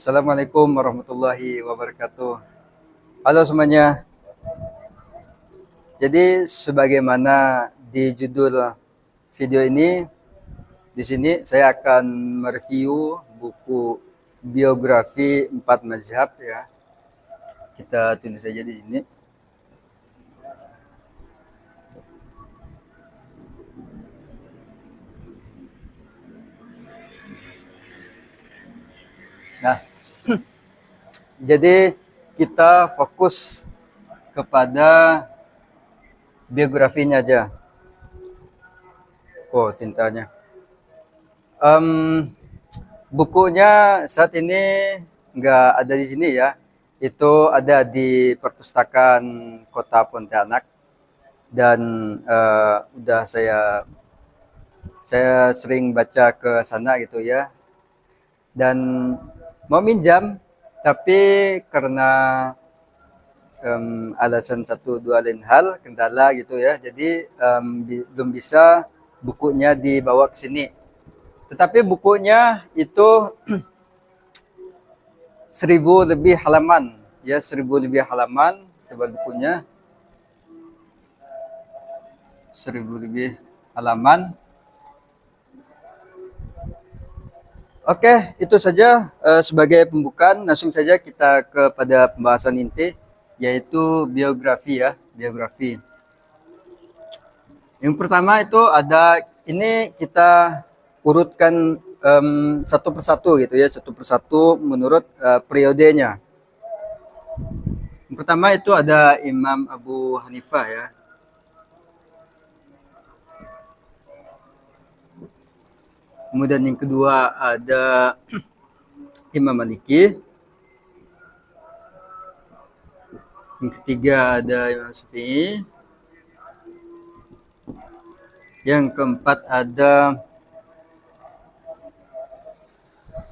Assalamualaikum warahmatullahi wabarakatuh. Halo semuanya. Jadi sebagaimana di judul video ini, di sini saya akan mereview buku biografi 4 mazhab ya. Kita tulis saja di sini. Nah, jadi kita fokus kepada biografinya aja. Oh, tintanya. Bukunya saat ini nggak ada di sini ya. Itu ada di perpustakaan Kota Pontianak dan udah saya sering baca ke sana gitu ya. Dan mau minjam tapi karena alasan satu dua lain hal kendala gitu ya. Jadi belum bisa bukunya dibawa ke sini. Tetapi bukunya itu 1.000 lebih halaman ya, 1.000 lebih halaman tebal bukunya, 1.000 lebih halaman. Oke, itu saja sebagai pembukaan. Langsung saja kita kepada pembahasan inti, yaitu biografi ya, biografi. Yang pertama itu ada, ini kita urutkan satu persatu gitu ya, satu persatu menurut periodenya. Yang pertama itu ada Imam Abu Hanifah ya. Kemudian yang kedua ada Imam Maliki. Yang ketiga ada Imam Syafi'i. Yang keempat ada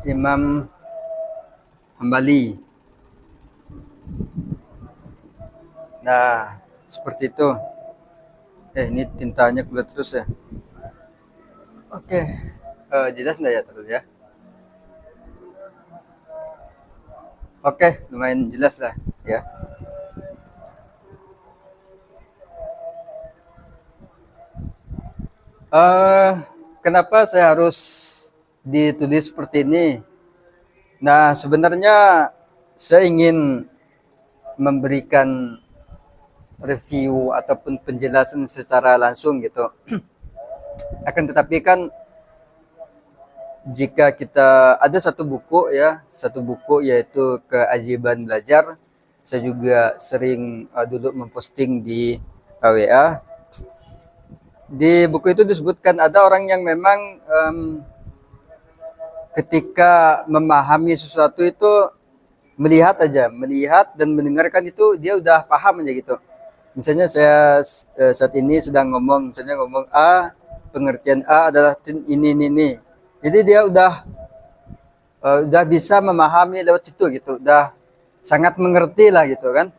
Imam Hambali. Nah, seperti itu. Ini tintanya keluar terus ya. Oke, jelas enggak ya terus ya? Oke, lumayan jelas lah ya. Kenapa saya harus ditulis seperti ini? Nah, sebenarnya saya ingin memberikan review ataupun penjelasan secara langsung gitu. Akan tetapi kan jika kita ada satu buku ya, satu buku yaitu Keajaiban Belajar. Saya juga sering dulu memposting di WA. Di buku itu disebutkan ada orang yang memang ketika memahami sesuatu itu melihat aja, melihat dan mendengarkan itu dia udah paham aja gitu. Misalnya saya saat ini sedang ngomong, misalnya ngomong A, pengertian A adalah ini. Jadi dia udah bisa memahami lewat situ gitu, udah sangat mengerti lah gitu kan.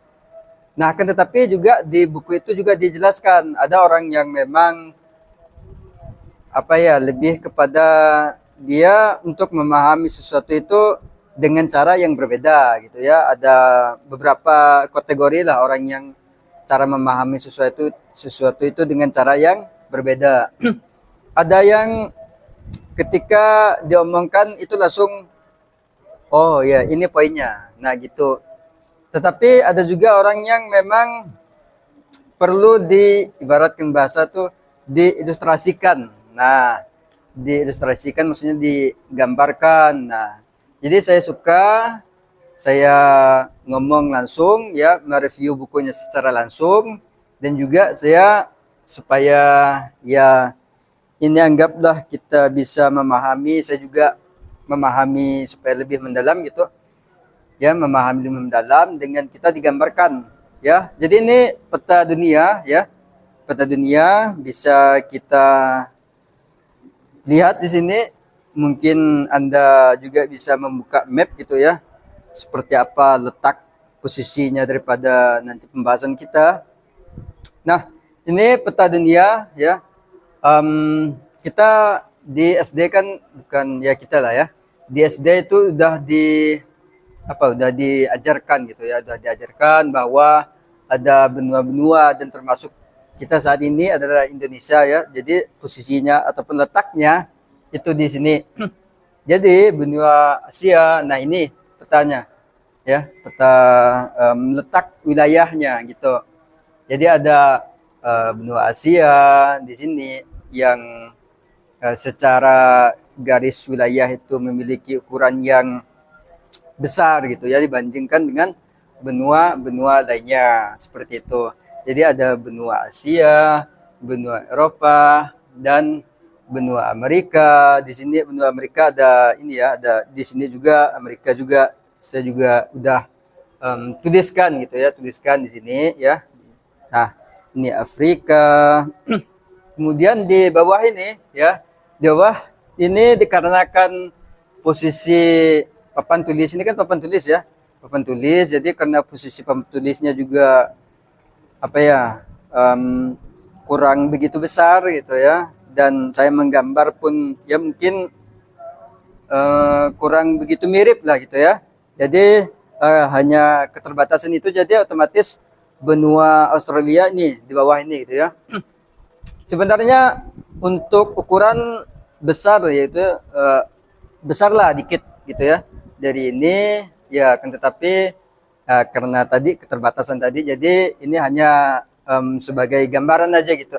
Nah, akan tetapi juga di buku itu juga dijelaskan ada orang yang memang lebih kepada dia untuk memahami sesuatu itu dengan cara yang berbeda gitu ya. Ada beberapa kategori lah orang yang cara memahami sesuatu itu dengan cara yang berbeda. Ada yang ketika diomongkan itu langsung, oh ya ini poinnya, nah gitu. Tetapi ada juga orang yang memang perlu diibaratkan bahasa tuh diilustrasikan. Nah, diilustrasikan maksudnya digambarkan. Nah, jadi saya ngomong langsung ya, mereview bukunya secara langsung, dan juga saya supaya ya ini anggaplah kita bisa memahami, saya juga memahami supaya lebih mendalam gitu. Ya, memahami lebih mendalam dengan kita digambarkan ya. Jadi ini peta dunia ya. Peta dunia bisa kita lihat di sini. Mungkin Anda juga bisa membuka map gitu ya. Seperti apa letak posisinya daripada nanti pembahasan kita. Nah, ini peta dunia ya. Kita di SD kan, bukan ya kita lah ya. Di SD itu udah udah diajarkan gitu ya, udah diajarkan bahwa ada benua-benua dan termasuk kita saat ini adalah Indonesia ya. Jadi posisinya ataupun letaknya itu di sini. Jadi benua Asia. Nah, ini petanya ya, peta letak wilayahnya gitu. Jadi ada benua Asia di sini yang secara garis wilayah itu memiliki ukuran yang besar gitu ya dibandingkan dengan benua-benua lainnya seperti itu. Jadi ada benua Asia, benua Eropa dan benua Amerika. Di sini benua Amerika ada ini ya, ada di sini juga Amerika juga. Saya juga udah tuliskan gitu ya, tuliskan di sini ya. Nah, ini Afrika. Kemudian di bawah ini ya, di bawah ini dikarenakan posisi papan tulis ini kan papan tulis ya, papan tulis. Jadi karena posisi papan tulisnya juga apa ya, kurang begitu besar gitu ya, dan saya menggambar pun ya mungkin kurang begitu mirip lah gitu ya. Jadi hanya keterbatasan itu, jadi otomatis benua Australia ini di bawah ini gitu ya. Sebenarnya untuk ukuran besar yaitu besar lah dikit gitu ya dari ini ya, kan tetapi karena tadi keterbatasan tadi, jadi ini hanya sebagai gambaran aja gitu,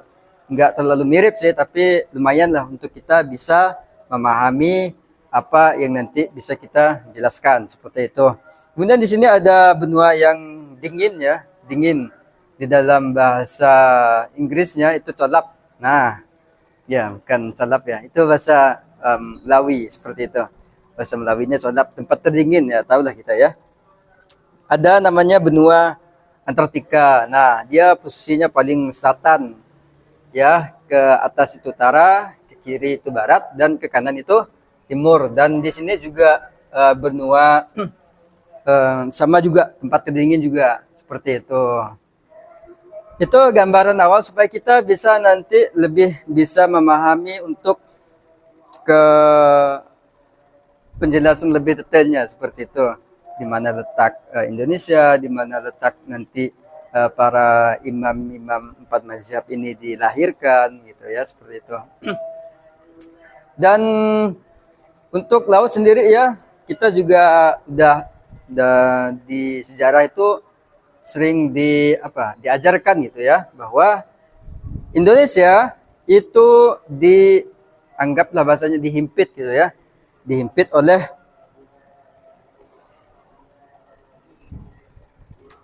nggak terlalu mirip sih, tapi lumayan lah untuk kita bisa memahami apa yang nanti bisa kita jelaskan seperti itu. Kemudian di sini ada benua yang dingin ya, dingin di dalam bahasa Inggrisnya itu colap. Nah, ya bukan colap ya, itu bahasa Melawi seperti itu. Bahasa Melawinya colap, tempat terdingin ya, tahulah kita ya. Ada namanya benua Antartika. Nah, dia posisinya paling selatan ya, ke atas itu utara, ke kiri itu barat, dan ke kanan itu timur. Dan di sini juga benua sama juga tempat terdingin juga seperti itu. Itu gambaran awal supaya kita bisa nanti lebih bisa memahami untuk ke penjelasan lebih detailnya seperti itu. Di mana letak Indonesia, di mana letak nanti para imam-imam empat mazhab ini dilahirkan gitu ya, seperti itu. Dan untuk laut sendiri ya, kita juga udah di sejarah itu sering diajarkan gitu ya, bahwa Indonesia itu dianggaplah bahasanya dihimpit gitu ya, dihimpit oleh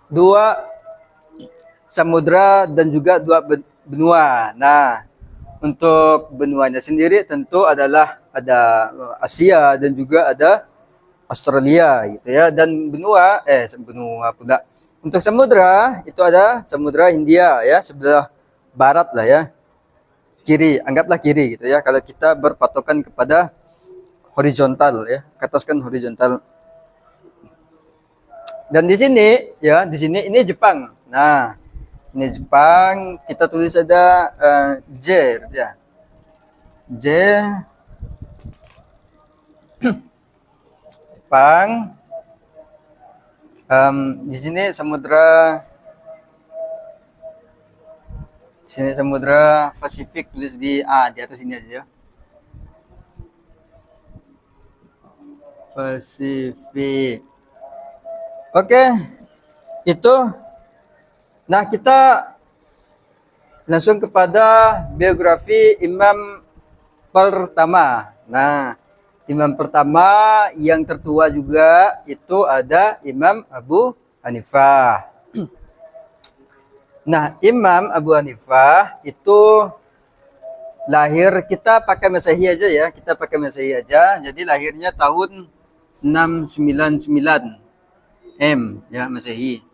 dua samudra dan juga dua benua. Nah, untuk benuanya sendiri tentu adalah ada Asia dan juga ada Australia gitu ya, dan benua pula. Untuk samudra itu ada Samudra Hindia ya, sebelah barat lah ya. Kiri, anggaplah kiri gitu ya. Kalau kita berpatokan kepada horizontal ya, ke atas kan horizontal. Dan di sini ya, di sini ini Jepang. Nah, ini Jepang, kita tulis ada J ya. J Jepang. Di sini samudra Pasifik, tulis di atas ini aja ya. Pasifik. Oke. Itu. Nah, kita langsung kepada biografi imam pertama. Nah, imam pertama yang tertua juga itu ada Imam Abu Hanifah. Nah, Imam Abu Hanifah itu lahir, kita pakai Masehi aja ya, kita pakai Masehi aja. Jadi lahirnya tahun 699 M ya, Masehi.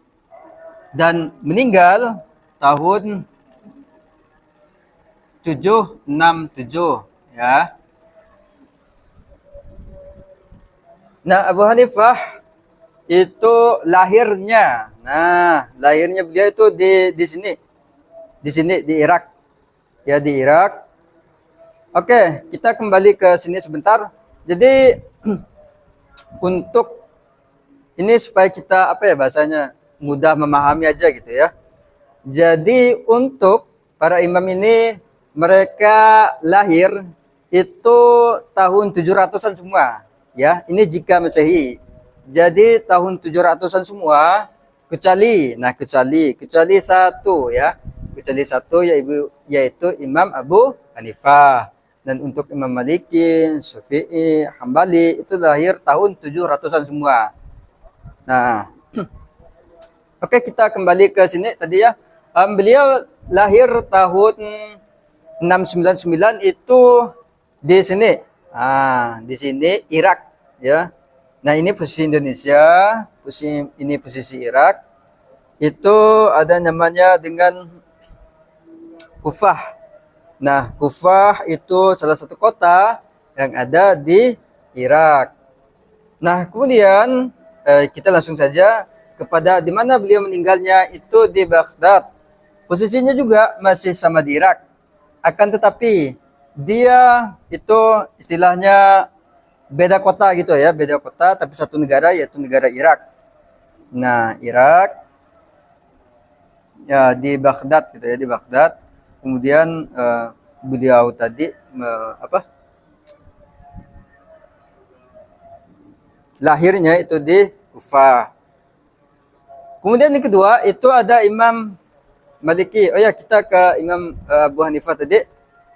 Dan meninggal tahun 767 ya. Nah, Abu Hanifah itu lahirnya. Nah, lahirnya beliau itu di sini. Di sini di Irak. Ya, di Irak. Oke, kita kembali ke sini sebentar. Jadi untuk Ini supaya kita apa ya bahasanya mudah memahami aja gitu ya. Jadi untuk para imam ini mereka lahir itu tahun 700-an semua ya. Ini jika Masehi. Jadi tahun 700-an semua kecuali satu ya. Kecuali satu yaitu Imam Abu Hanifah. Dan untuk Imam Maliki, Syafi'i, Hambali itu lahir tahun 700-an semua. Nah, oke, kita kembali ke sini tadi ya. Beliau lahir tahun 699 itu di sini. Di sini Irak ya. Nah, ini posisi Indonesia, posisi Irak. Itu ada namanya dengan Kufah. Nah, Kufah itu salah satu kota yang ada di Irak. Nah, kemudian kita langsung saja kepada di mana beliau meninggalnya itu di Baghdad. Posisinya juga masih sama di Irak. Akan tetapi dia itu istilahnya beda kota gitu ya, beda kota tapi satu negara yaitu negara Irak. Nah, Irak ya di Baghdad gitu ya, di Baghdad. Kemudian beliau tadi lahirnya itu di Kufah. Kemudian yang kedua itu ada Imam Maliki. Oh ya, kita ke Imam Abu Hanifah tadi.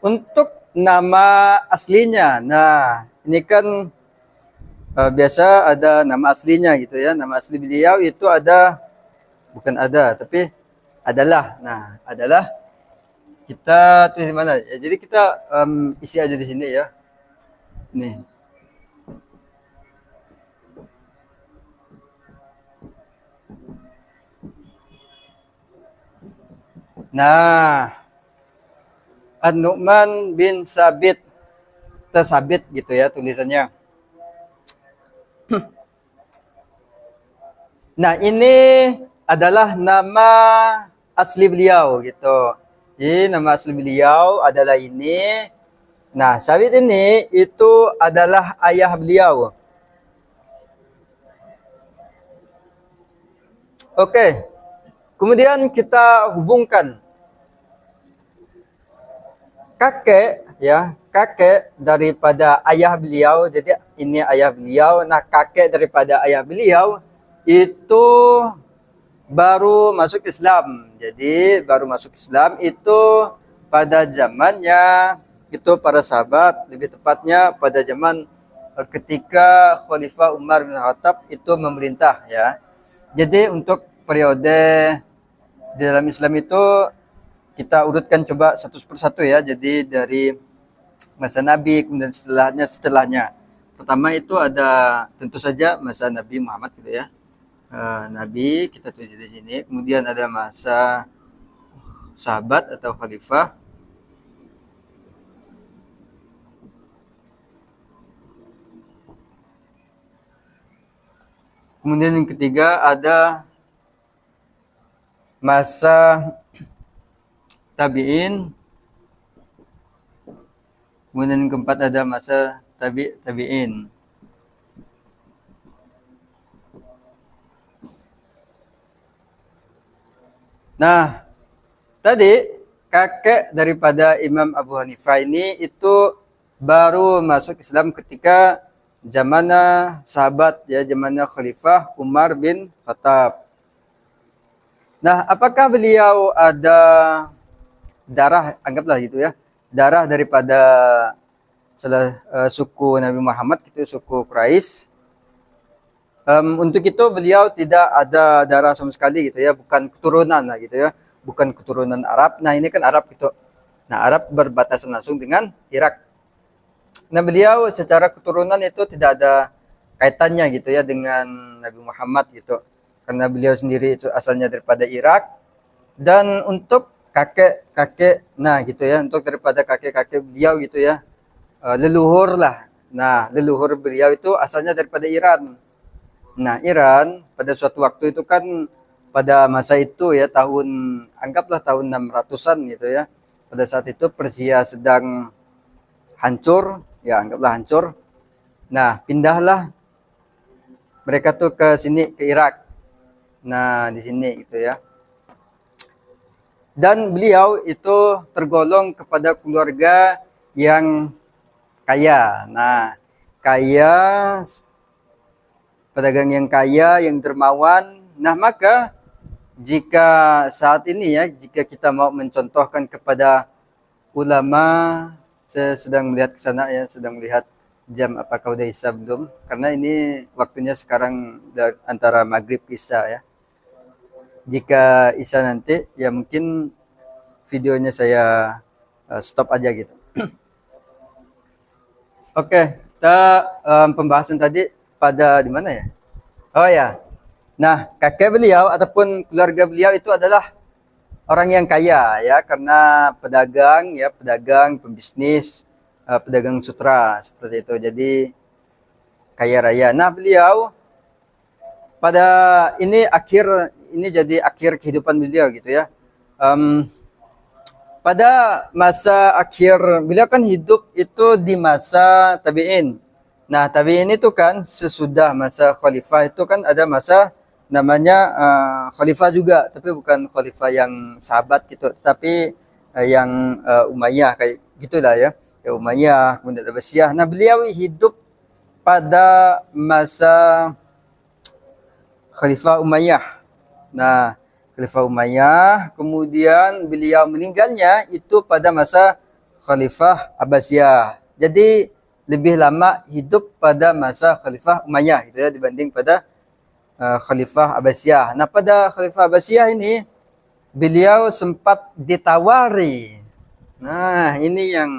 Untuk nama aslinya. Nah, ini kan biasa ada nama aslinya gitu ya. Nama asli beliau itu ada, bukan ada, tapi adalah. Nah, adalah kita tulis di mana? Ya, jadi kita isi aja di sini ya. Nih. Nah, An-Nu'man bin Sabit, tersabit gitu ya tulisannya. Nah, ini adalah nama asli beliau gitu. Jadi nama asli beliau adalah ini. Nah, Sabit ini itu adalah ayah beliau. Oke. Kemudian kita hubungkan kakek ya, kakek daripada ayah beliau. Jadi ini ayah beliau. Nah, kakek daripada ayah beliau itu baru masuk Islam. Jadi baru masuk Islam itu pada zamannya itu para sahabat, lebih tepatnya pada zaman ketika Khalifah Umar bin Khattab itu memerintah ya. Jadi untuk periode di dalam Islam itu kita urutkan coba satu persatu ya. Jadi dari masa Nabi, kemudian setelahnya. Pertama itu ada tentu saja masa Nabi Muhammad gitu ya. Nabi kita tulis di sini. Kemudian ada masa sahabat atau khalifah. Kemudian yang ketiga ada masa tabi'in. Kemudian yang keempat ada masa tabi'in. Nah, tadi kakek daripada Imam Abu Hanifah ini itu baru masuk Islam ketika zamannya sahabat ya, zamannya Khalifah Umar bin Khattab. Nah, apakah beliau ada darah, anggaplah gitu ya, darah daripada salah suku Nabi Muhammad gitu, suku Quraisy? Untuk itu beliau tidak ada darah sama sekali gitu ya, bukan keturunan lah gitu ya, bukan keturunan Arab. Nah, ini kan Arab gitu. Nah, Arab berbatasan langsung dengan Irak. Nah, beliau secara keturunan itu tidak ada kaitannya gitu ya dengan Nabi Muhammad gitu. Karena beliau sendiri itu asalnya daripada Irak. Dan untuk kakek-kakek, nah gitu ya, untuk daripada kakek-kakek beliau gitu ya, leluhur lah. Nah, leluhur beliau itu asalnya daripada Iran. Nah, Iran pada suatu waktu itu kan pada masa itu ya anggaplah tahun 600-an gitu ya. Pada saat itu Persia sedang hancur, ya anggaplah hancur. Nah, pindahlah mereka tuh ke sini, ke Irak. Nah, di sini gitu ya. Dan beliau itu tergolong kepada keluarga yang kaya. Nah, kaya, pedagang yang kaya, yang dermawan. Nah, maka jika saat ini ya, jika kita mau mencontohkan kepada ulama, saya sedang melihat ke sana ya, sedang melihat jam apakah udah isya belum? Karena ini waktunya sekarang antara maghrib isya ya. Jika isya nanti ya mungkin videonya saya stop aja gitu. Oke, kita pembahasan tadi pada di mana ya? Oh ya. Nah, kakek beliau ataupun keluarga beliau itu adalah orang yang kaya ya, karena pedagang ya, pedagang, pembisnis, pedagang sutra seperti itu. Jadi kaya raya. Nah, beliau pada ini jadi akhir kehidupan beliau gitu ya. Em, pada masa akhir beliau kan hidup itu di masa tabi'in. Nah, tabi'in itu kan sesudah masa khalifah itu kan ada masa namanya khalifah juga, tapi bukan khalifah yang sahabat gitu, tapi yang Umayyah kayak gitulah ya. Ya Umayyah, kemudian Abbasiyah. Nah, beliau hidup pada masa Khalifah Umayyah. Nah, Khalifah Umayyah, kemudian beliau meninggalnya itu pada masa Khalifah Abbasiyah. Jadi lebih lama hidup pada masa Khalifah Umayyah gitu ya, dibanding pada Khalifah Abbasiyah. Nah, pada Khalifah Abbasiyah ini beliau sempat ditawari. Nah, ini yang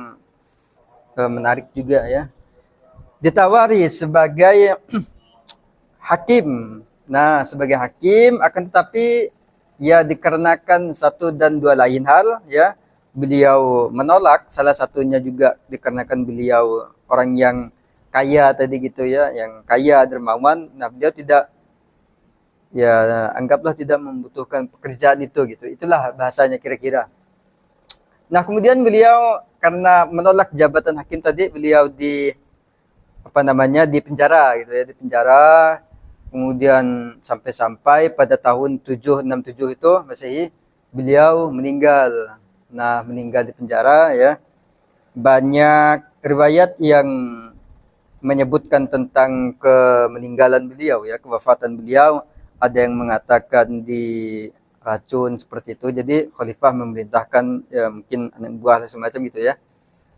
menarik juga ya. Ditawari sebagai hakim. Nah, sebagai hakim akan tetapi ya dikarenakan satu dan dua lain hal ya, beliau menolak. Salah satunya juga dikarenakan beliau orang yang kaya tadi gitu ya, yang kaya dermawan. Nah, beliau tidak ya anggaplah tidak membutuhkan pekerjaan itu gitu. Itulah bahasanya kira-kira. Nah, kemudian beliau karena menolak jabatan hakim tadi, beliau di apa namanya di penjara gitu ya, di penjara. Kemudian sampai pada tahun 767 itu Masehi beliau meninggal. Nah, meninggal di penjara ya. Banyak riwayat yang menyebutkan tentang kemeninggalan beliau ya, kewafatan beliau. Ada yang mengatakan di racun seperti itu. Jadi khalifah memerintahkan ya mungkin anak buah semacam gitu ya.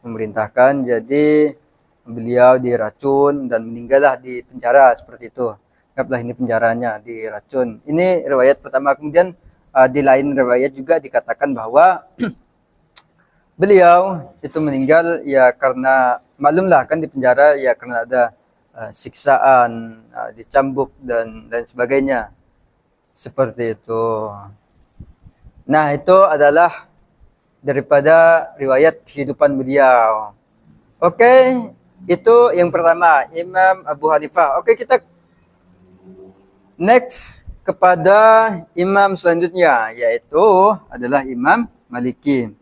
Memerintahkan jadi beliau diracun dan meninggallah di penjara seperti itu. Anggaplah ini penjaranya diracun. Ini riwayat pertama. Kemudian di lain riwayat juga dikatakan bahwa beliau itu meninggal ya karena maklumlah kan di penjara ya karena ada siksaan, dicambuk dan lain sebagainya. Seperti itu. Nah, itu adalah daripada riwayat kehidupan beliau. Oke, itu yang pertama, Imam Abu Hanifah. Oke, kita next kepada imam selanjutnya, yaitu adalah Imam Maliki.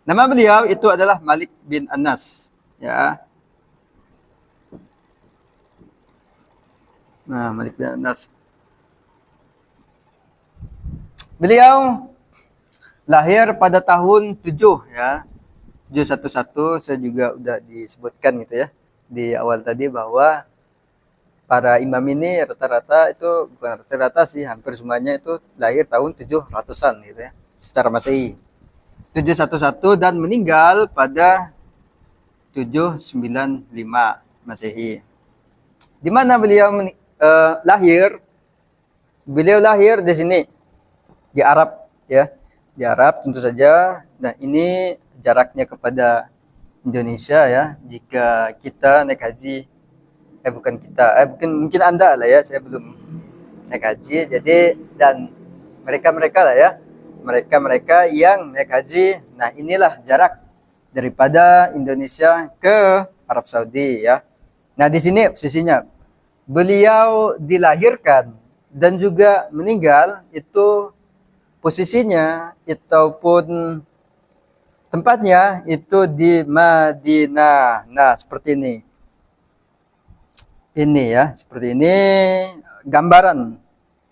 Nama beliau itu adalah Malik bin Anas. Ya. Nah, Malik bin Anas. Beliau lahir pada tahun 7 ya. 711 saya juga udah disebutkan gitu ya di awal tadi bahwa para imam ini rata-rata itu bukan rata-rata sih, hampir semuanya itu lahir tahun 700-an gitu ya secara Masehi. 711 dan meninggal pada 795 Masehi. Di mana beliau lahir? Beliau lahir di sini di Arab ya. Di Arab tentu saja. Nah, ini jaraknya kepada Indonesia ya. Jika kita naik haji bukan kita, mungkin Anda lah ya, saya belum naik haji. Jadi dan mereka-mereka lah ya. Mereka-mereka yang naik haji. Nah, inilah jarak daripada Indonesia ke Arab Saudi ya. Nah, di sini posisinya beliau dilahirkan dan juga meninggal itu posisinya ataupun tempatnya itu di Madinah. Nah, seperti ini. Ini ya, seperti ini gambaran.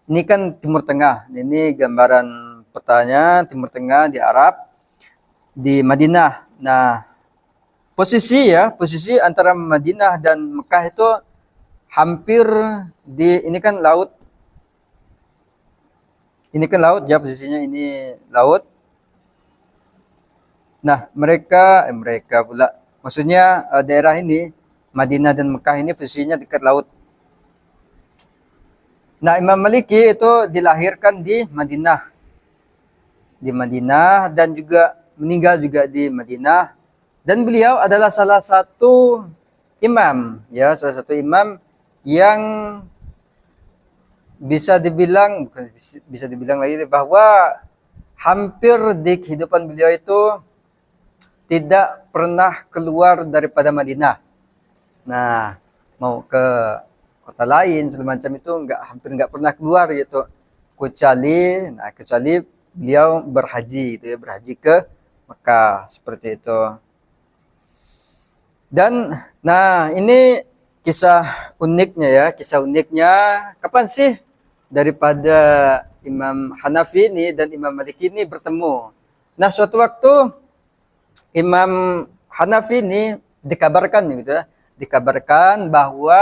Ini kan Timur Tengah. Ini gambaran petanya Timur Tengah di Arab, di Madinah. Nah, posisi antara Madinah dan Mekah itu hampir di ini kan laut. Ini kan laut ya posisinya ini laut. Nah, mereka pula. Maksudnya daerah ini Madinah dan Mekah ini posisinya dekat laut. Nah, Imam Maliki itu dilahirkan di Madinah. Di Madinah dan juga meninggal juga di Madinah. Dan beliau adalah salah satu imam, ya, salah satu imam yang bisa dibilang lagi bahwa hampir di kehidupan beliau itu tidak pernah keluar daripada Madinah. Nah, mau ke kota lain semacam itu hampir nggak pernah keluar gitu. Kecuali beliau berhaji gitu ya, berhaji ke Mekah seperti itu. Dan nah ini kisah uniknya kapan sih daripada Imam Hanafi ini dan Imam Maliki ini bertemu. Nah, suatu waktu Imam Hanafi ini dikabarkan gitu ya, dikabarkan bahwa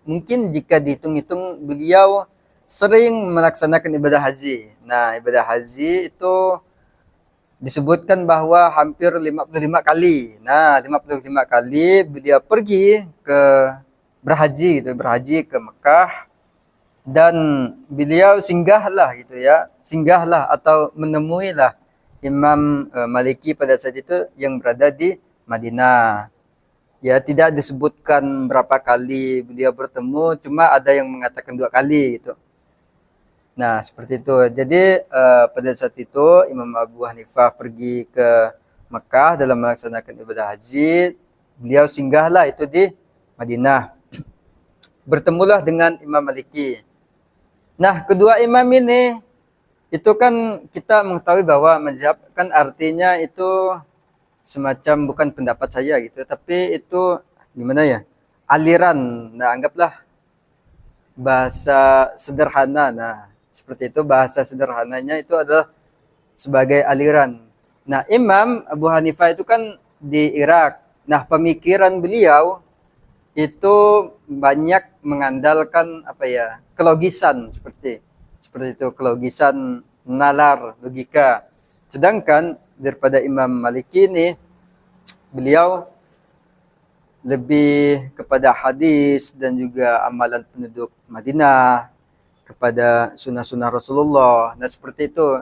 mungkin jika dihitung-hitung beliau sering melaksanakan ibadah haji. Nah, ibadah haji itu disebutkan bahwa hampir 55 kali. Nah, 55 kali beliau pergi ke berhaji ke Mekah dan beliau singgahlah atau menemuilah Imam Maliki pada saat itu yang berada di Madinah. Ya, tidak disebutkan berapa kali beliau bertemu, cuma ada yang mengatakan 2 kali gitu. Nah, seperti itu. Jadi pada saat itu Imam Abu Hanifah pergi ke Mekah dalam melaksanakan ibadah haji. Beliau singgahlah itu di Madinah. Bertemulah dengan Imam Maliki. Nah, kedua imam ini itu kan kita mengetahui bahwa mazhab kan artinya itu semacam bukan pendapat saya gitu, tapi itu gimana ya? Aliran. Nah, anggaplah bahasa sederhana. Nah, seperti itu bahasa sederhananya itu adalah sebagai aliran. Nah, Imam Abu Hanifah itu kan di Irak. Nah, pemikiran beliau itu banyak mengandalkan kelogisan seperti itu, kelogisan, nalar, logika. Sedangkan daripada Imam Maliki ini beliau lebih kepada hadis dan juga amalan penduduk Madinah, kepada sunnah-sunnah Rasulullah. Nah, seperti itu.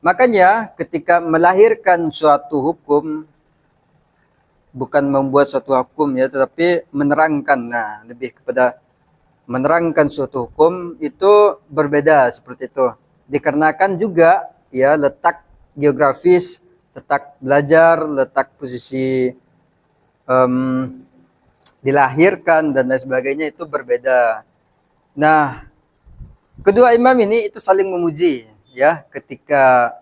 Makanya ketika melahirkan suatu hukum, bukan membuat suatu hukum ya, tetapi menerangkan. Nah, lebih kepada menerangkan suatu hukum itu berbeda seperti itu. Dikarenakan juga ya letak geografis, letak belajar, letak posisi dilahirkan dan lain sebagainya itu berbeda. Nah, kedua imam ini itu saling memuji ya ketika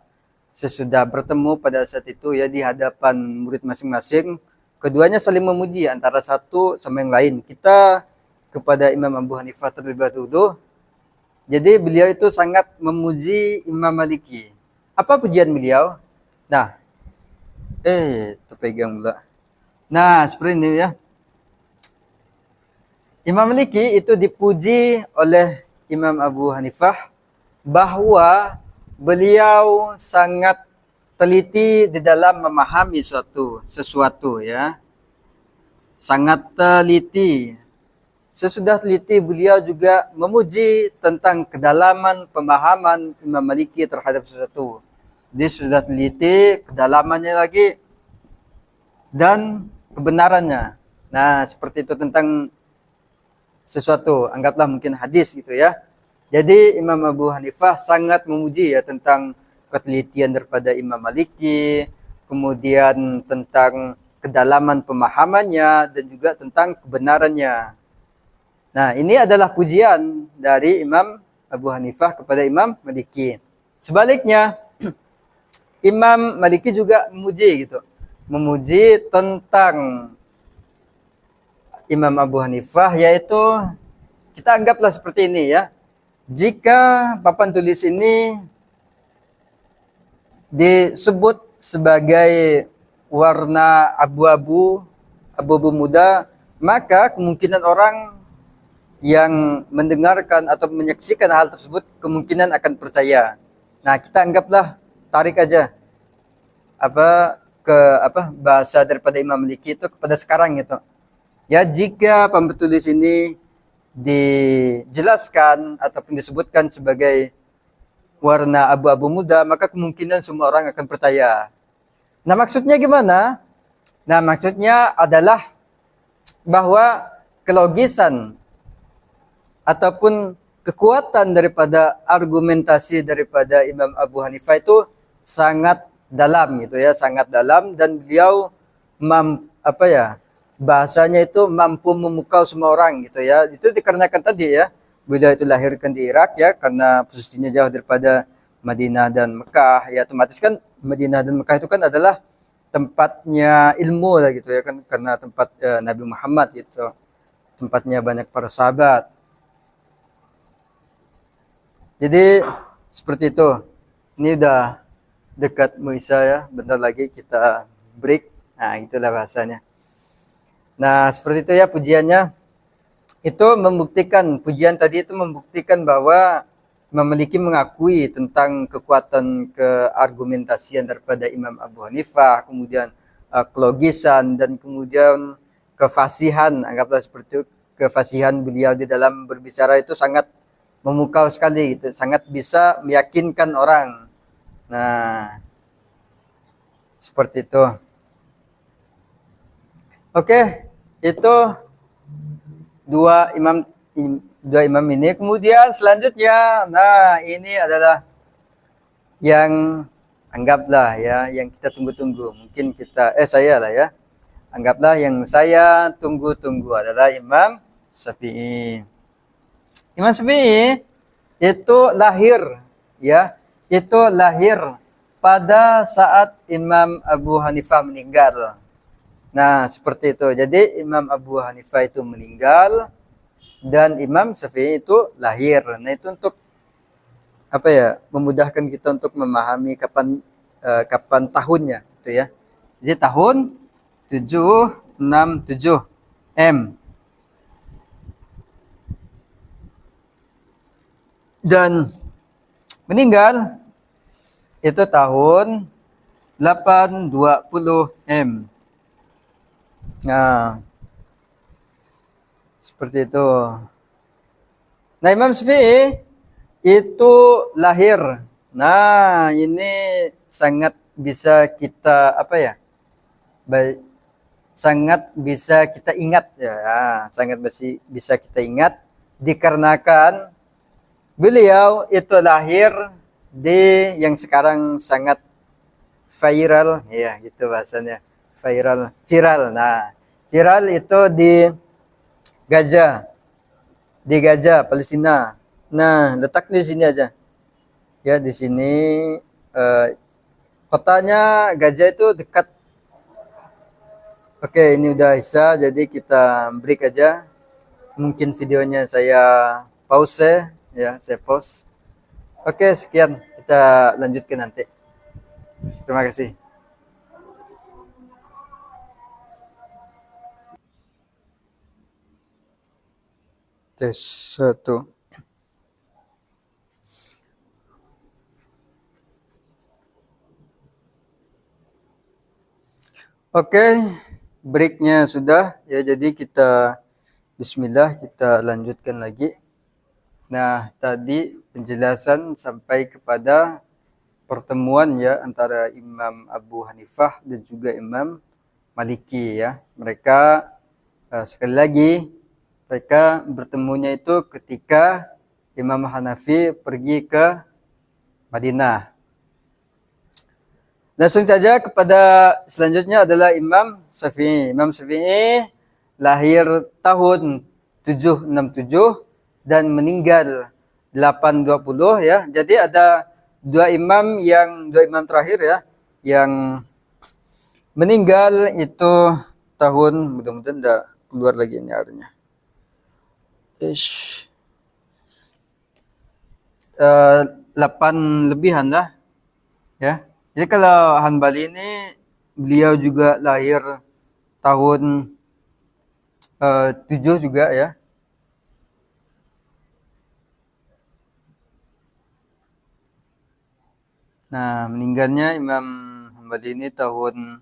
sesudah bertemu pada saat itu ya di hadapan murid masing-masing, keduanya saling memuji antara satu sama yang lain. Kita kepada Imam Abu Hanifah terlebih dahulu. Jadi beliau itu sangat memuji Imam Maliki. Apa pujian beliau? Nah, terpegang pula. Nah, seperti ini ya. Imam Maliki itu dipuji oleh Imam Abu Hanifah bahwa beliau sangat teliti di dalam memahami sesuatu ya. Sangat teliti. Sesudah teliti beliau juga memuji tentang kedalaman pemahaman Imam Maliki terhadap sesuatu. Dia sudah teliti kedalamannya lagi dan kebenarannya. Nah, seperti itu tentang sesuatu, anggaplah mungkin hadis gitu ya. Jadi Imam Abu Hanifah sangat memuji ya tentang ketelitian daripada Imam Maliki, kemudian tentang kedalaman pemahamannya dan juga tentang kebenarannya. Nah, ini adalah pujian dari Imam Abu Hanifah kepada Imam Maliki. Sebaliknya, Imam Maliki juga memuji gitu. Memuji tentang Imam Abu Hanifah, yaitu kita anggaplah seperti ini ya. Jika papan tulis ini disebut sebagai warna abu-abu, abu-abu muda, maka kemungkinan orang yang mendengarkan atau menyaksikan hal tersebut kemungkinan akan percaya. Nah, kita anggaplah tarik aja bahasa daripada Imam Maliki itu kepada sekarang gitu. Ya, jika pembetulis ini dijelaskan ataupun disebutkan sebagai warna abu-abu muda, maka kemungkinan semua orang akan percaya. Nah, maksudnya gimana? Nah, maksudnya adalah bahwa kelogisan ataupun kekuatan daripada argumentasi daripada Imam Abu Hanifah itu sangat dalam gitu ya, sangat dalam, dan beliau bahasanya itu mampu memukau semua orang gitu ya. Itu dikarenakan tadi ya, beliau itu lahirkan di Irak ya, karena posisinya jauh daripada Madinah dan Mekah ya, otomatis kan Madinah dan Mekah itu kan adalah tempatnya ilmu lah gitu ya kan, karena tempat Nabi Muhammad gitu, tempatnya banyak para sahabat. Jadi seperti itu. Ini udah dekat Muisa ya, bentar lagi kita break. Nah, itulah bahasanya. Nah, seperti itu ya pujiannya. Itu membuktikan, pujian tadi itu membuktikan bahwa memiliki mengakui tentang kekuatan keargumentasian daripada Imam Abu Hanifah, kemudian kelogisan, dan kemudian kefasihan, anggaplah seperti itu, kefasihan beliau di dalam berbicara itu sangat memukau sekali gitu, sangat bisa meyakinkan orang. Nah, seperti itu. Oke, itu dua imam ini. Kemudian selanjutnya, nah ini adalah yang anggaplah ya, yang kita tunggu-tunggu. Mungkin saya lah ya. Anggaplah yang saya tunggu-tunggu adalah Imam Syafi'i. Imam Syafi'i itu lahir ya, itu lahir pada saat Imam Abu Hanifah meninggal. Nah, seperti itu. Jadi Imam Abu Hanifah itu meninggal dan Imam Syafi'i itu lahir. Nah, itu untuk memudahkan kita untuk memahami kapan tahunnya itu ya. Jadi tahun 767 M. Dan meninggal itu tahun 820 M. Nah, seperti itu. Nah, Imam Syafi'i itu lahir. Nah, ini sangat bisa kita sangat bisa kita ingat ya, sangat bisa kita ingat dikarenakan beliau itu lahir di yang sekarang sangat viral ya, gitu bahasanya. Viral. Nah, viral itu di Gaza, Palestina. Nah, letak di sini aja. Ya, di sini kotanya Gaza itu dekat. Oke, ini udah bisa, jadi kita break aja. Mungkin videonya saya pause ya, saya pause. Oke, sekian, kita lanjutkan nanti. Terima kasih. Tes 1. Oke, breaknya sudah ya, jadi kita Bismillah, kita lanjutkan lagi. Nah, tadi penjelasan sampai kepada pertemuan ya antara Imam Abu Hanifah dan juga Imam Maliki ya. Mereka sekali lagi mereka bertemunya itu ketika Imam Hanafi pergi ke Madinah. Langsung saja kepada selanjutnya adalah Imam Syafi'i. Imam Syafi'i lahir tahun 767 dan meninggal 820 ya. Jadi ada dua imam terakhir ya yang meninggal itu tahun, mudah-mudahan keluar lagi ini airnya. Ish. 8 lebihan lah ya. Jadi kalau Hanbali ini beliau juga lahir tahun 7 juga ya. Nah, meninggalnya Imam Hanbali ini tahun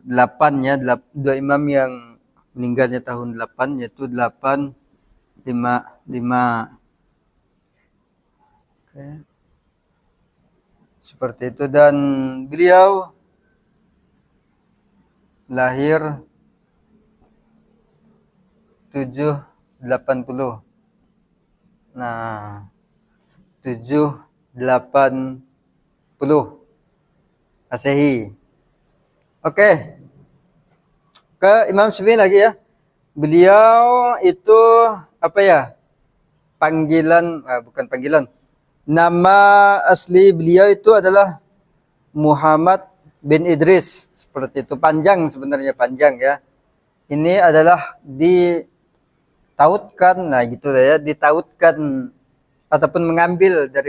8 ya, dua imam yang meninggalnya tahun 8 yaitu 855. Oke. Seperti itu dan beliau lahir 780. Nah, 780 Masehi. Oke, ke Imam Syafi'i lagi ya. Beliau itu apa ya? Panggilan, bukan panggilan. Nama asli beliau itu adalah Muhammad bin Idris. Seperti itu, panjang sebenarnya, panjang ya. Ini adalah ditautkan, nah gitu ya, ditautkan ataupun mengambil dari